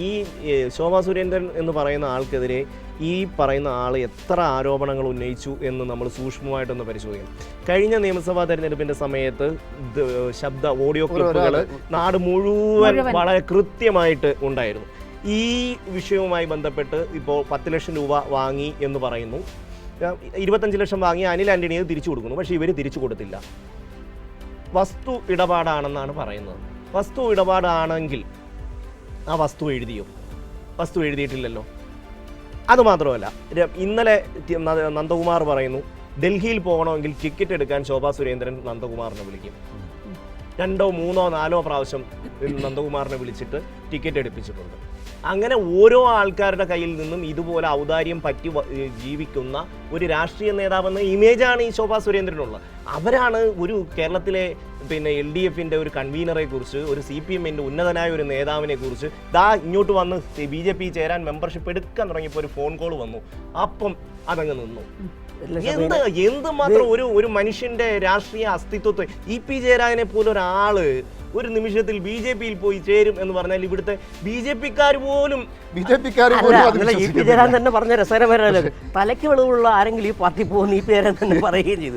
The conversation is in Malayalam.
ഈ ശോഭാ സുരേന്ദ്രൻ എന്ന് പറയുന്ന ആൾക്കെതിരെ ഈ പറയുന്ന ആൾ എത്ര ആരോപണങ്ങൾ ഉന്നയിച്ചു എന്ന് നമ്മൾ സൂക്ഷ്മമായിട്ടൊന്ന് പരിശോധിക്കണം. കഴിഞ്ഞ നിയമസഭാ തെരഞ്ഞെടുപ്പിൻ്റെ സമയത്ത് ശബ്ദ ഓഡിയോ ക്ലിപ്പുകൾ നാട് മുഴുവൻ വളരെ കൃത്യമായിട്ട് ഉണ്ടായിരുന്നു. ഈ വിഷയവുമായി ബന്ധപ്പെട്ട് ഇപ്പോൾ 10 ലക്ഷം രൂപ വാങ്ങി എന്ന് പറയുന്നു. 25 ലക്ഷം വാങ്ങി അനിൽ ആൻ്റണിയെ തിരിച്ചു കൊടുക്കുന്നു. പക്ഷേ ഇവർ തിരിച്ചു കൊടുത്തില്ല. വസ്തു ഇടപാടാണെന്നാണ് പറയുന്നത്. വസ്തു ഇടപാടാണെങ്കിൽ ആ വസ്തു എഴുതിയോ? വസ്തു എഴുതിയിട്ടില്ലല്ലോ. അതുമാത്രമല്ല, ഇന്നലെ നന്ദകുമാർ പറയുന്നു ഡൽഹിയിൽ പോകണമെങ്കിൽ ടിക്കറ്റ് എടുക്കാൻ ശോഭാ സുരേന്ദ്രൻ നന്ദകുമാറിനെ വിളിക്കും. 2, 3, 4 പ്രാവശ്യം നന്ദകുമാറിനെ വിളിച്ചിട്ട് ടിക്കറ്റ് എടുപ്പിച്ചിട്ടുണ്ട്. അങ്ങനെ ഓരോ ആൾക്കാരുടെ കയ്യിൽ നിന്നും ഇതുപോലെ ഔദാര്യം പറ്റി ജീവിക്കുന്ന ഒരു രാഷ്ട്രീയ നേതാവെന്ന ഇമേജാണ് ഈ ശോഭാ സുരേന്ദ്രനുള്ളത്. അവരാണ് ഒരു കേരളത്തിലെ LDFിൻ്റെ ഒരു കൺവീനറെ കുറിച്ച്, ഒരു CPMൻ്റെ ഉന്നതനായ ഒരു നേതാവിനെ കുറിച്ച് ഇങ്ങോട്ട് വന്ന് BJP ചേരാൻ മെമ്പർഷിപ്പ് എടുക്കാൻ തുടങ്ങിയപ്പോൾ ഒരു ഫോൺ കോൾ വന്നു. അപ്പം അതങ്ങ് നിന്നു. എന്ത് മാത്രം ഒരു മനുഷ്യന്റെ രാഷ്ട്രീയ അസ്തിത്വത്തെ EP ജയരാജനെ പോലെ ഒരാള് ഒരു നിമിഷത്തിൽ BJPയിൽ പോയി ചേരും എന്ന് പറഞ്ഞാൽ ഇവിടുത്തെ BJPക്കാർ പോലും EP ജയരാജൻ തന്നെ പറഞ്ഞ രസകരമായ തലയ്ക്ക് വെളിവുള്ള ആരെങ്കിലും ഈ പാർട്ടി പോകുന്ന EP ജയരാജൻ തന്നെ പറയുകയും ചെയ്തു.